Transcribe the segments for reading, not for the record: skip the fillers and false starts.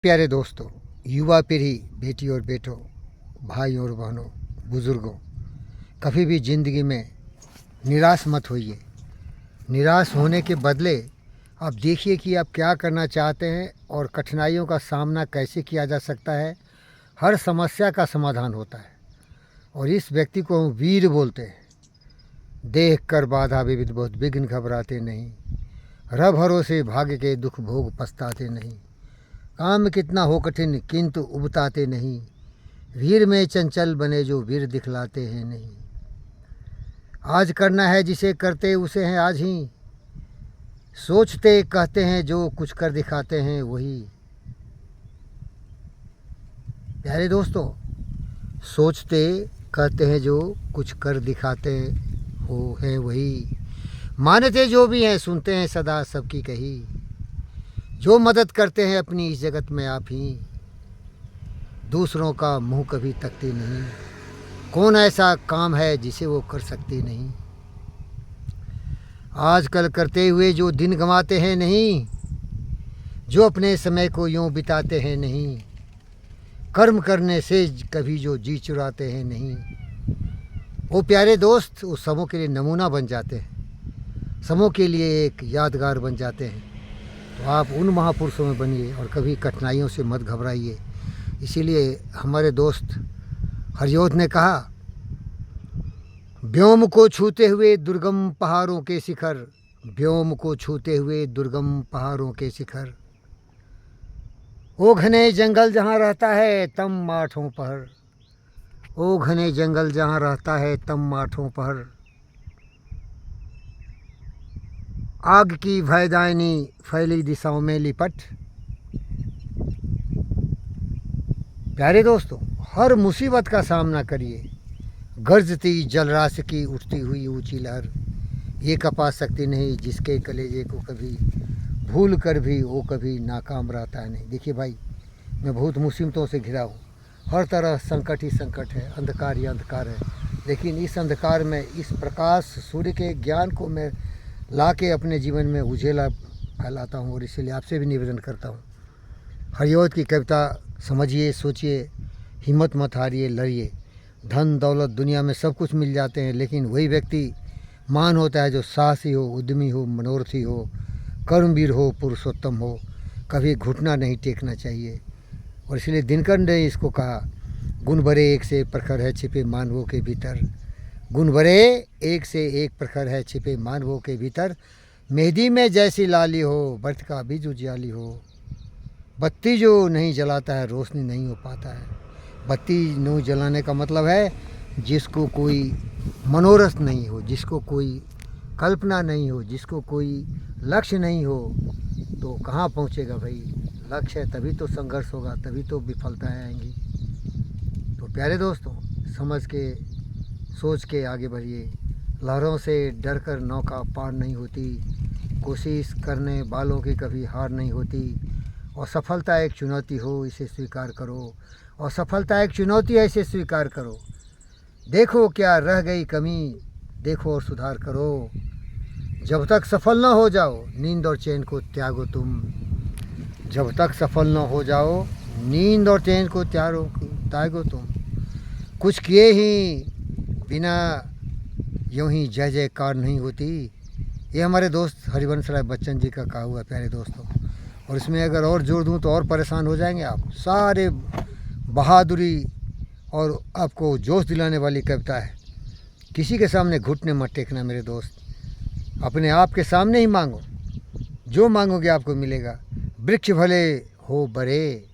प्यारे दोस्तों, युवा पीढ़ी, बेटी और बेटों, भाई और बहनों, बुज़ुर्गों, कभी भी ज़िंदगी में निराश मत होइए। निराश होने के बदले आप देखिए कि आप क्या करना चाहते हैं और कठिनाइयों का सामना कैसे किया जा सकता है। हर समस्या का समाधान होता है और इस व्यक्ति को हम वीर बोलते हैं। देख कर बाधा विविध बहुत विघ्न घबराते नहीं, रब भरोसे भाग्य के दुख भोग पछताते नहीं। काम कितना हो कठिन किंतु उबताते नहीं, वीर में चंचल बने जो वीर दिखलाते हैं नहीं। आज करना है जिसे करते उसे हैं आज ही, सोचते कहते हैं जो कुछ कर दिखाते हैं वही। प्यारे दोस्तों, सोचते कहते हैं जो कुछ कर दिखाते हो है वही। मानते जो भी हैं सुनते हैं सदा सबकी कही, जो मदद करते हैं अपनी इस जगत में आप ही। दूसरों का मुंह कभी तकते नहीं, कौन ऐसा काम है जिसे वो कर सकते नहीं। आजकल करते हुए जो दिन गंवाते हैं नहीं, जो अपने समय को यूं बिताते हैं नहीं। कर्म करने से कभी जो जी चुराते हैं नहीं। वो प्यारे दोस्त उस समूह के लिए नमूना बन जाते हैं, समूह के लिए एक यादगार बन जाते हैं। तो आप उन महापुरुषों में बनिए और कभी कठिनाइयों से मत घबराइए। इसीलिए हमारे दोस्त हरियोध ने कहा, व्योम को छूते हुए दुर्गम पहाड़ों के शिखर, व्योम को छूते हुए दुर्गम पहाड़ों के शिखर। ओ घने जंगल जहाँ रहता है तम माठों पहर, ओ घने जंगल जहाँ रहता है तम माठों पहर। आग की भयदायनी फैली दिशाओं में लिपट। प्यारे दोस्तों, हर मुसीबत का सामना करिए। गर्जती जलराशि की उठती हुई ऊंची लहर, ये कपा सकती नहीं जिसके कलेजे को कभी भूल कर भी वो कभी नाकाम रहता है नहीं। देखिए भाई, मैं बहुत मुसीबतों से घिरा हूँ, हर तरह संकट ही संकट है, अंधकार ही अंधकार है। लेकिन इस अंधकार में इस प्रकाश सूर्य के ज्ञान को मैं ला के अपने जीवन में उजेला फैलाता हूँ और इसीलिए आपसे भी निवेदन करता हूँ, हरियोध की कविता समझिए, सोचिए, हिम्मत मत हारिए, लड़िए। धन दौलत दुनिया में सब कुछ मिल जाते हैं, लेकिन वही व्यक्ति महान होता है जो साहसी हो, उद्यमी हो, मनोरथी हो, कर्मवीर हो, पुरुषोत्तम हो। कभी घुटना नहीं टेकना चाहिए। और इसलिए दिनकर ने इसको कहा, गुण भरे एक से प्रखर है छिपे मानवों के भीतर। गुण भरे एक से एक प्रखर है छिपे मानवों के भीतर। मेहंदी में जैसी लाली हो, बर्थ का बीज उजियाली हो। बत्ती जो नहीं जलाता है रोशनी नहीं हो पाता है। बत्ती नहीं जलाने का मतलब है जिसको कोई मनोरथ नहीं हो, जिसको कोई कल्पना नहीं हो, जिसको कोई लक्ष्य नहीं हो, तो कहाँ पहुँचेगा भाई। लक्ष्य है तभी तो संघर्ष होगा, तभी तो विफलताएँ आएंगी। तो प्यारे दोस्तों, समझ के सोच के आगे बढ़िए। लहरों से डर कर नौका पार नहीं होती, कोशिश करने वालों की कभी हार नहीं होती। और सफलता एक चुनौती हो इसे स्वीकार करो, और सफलता एक चुनौती है इसे स्वीकार करो। देखो क्या रह गई कमी, देखो और सुधार करो। जब तक सफल न हो जाओ नींद और चैन को त्यागो तुम। जब तक सफल न हो जाओ नींद और चैन को त्यागो तुम। कुछ किए ही बिना यूं ही जय जयकार नहीं होती। ये हमारे दोस्त हरिवंश राय बच्चन जी का कहा हुआ प्यारे दोस्तों। और इसमें अगर और जोड़ दूं तो और परेशान हो जाएंगे आप। सारे बहादुरी और आपको जोश दिलाने वाली कविता है। किसी के सामने घुटने मत टेकना मेरे दोस्त, अपने आप के सामने ही मांगो, जो मांगोगे आपको मिलेगा। वृक्ष भले हो बड़े,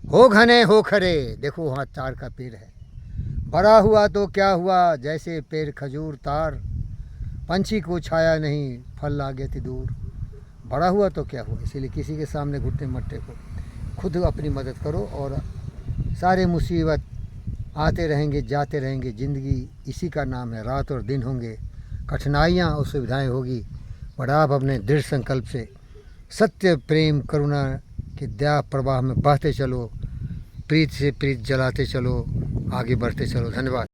हो घने हो खरे, देखो वहाँ तार का पेड़ है। बड़ा हुआ तो क्या हुआ जैसे पेड़ खजूर तार, पंछी को छाया नहीं फल लागे थी दूर। बड़ा हुआ तो क्या हुआ, इसीलिए किसी के सामने घुटने मत टेको, खुद अपनी मदद करो। और सारे मुसीबत आते रहेंगे जाते रहेंगे, ज़िंदगी इसी का नाम है। रात और दिन होंगे, कठिनाइयाँ और सुविधाएँ होगी, पर आप अपने दृढ़ संकल्प से सत्य प्रेम करुणा के दया प्रवाह में बहते चलो, प्रीत से प्रीत जलाते चलो, आगे बढ़ते चलो। धन्यवाद।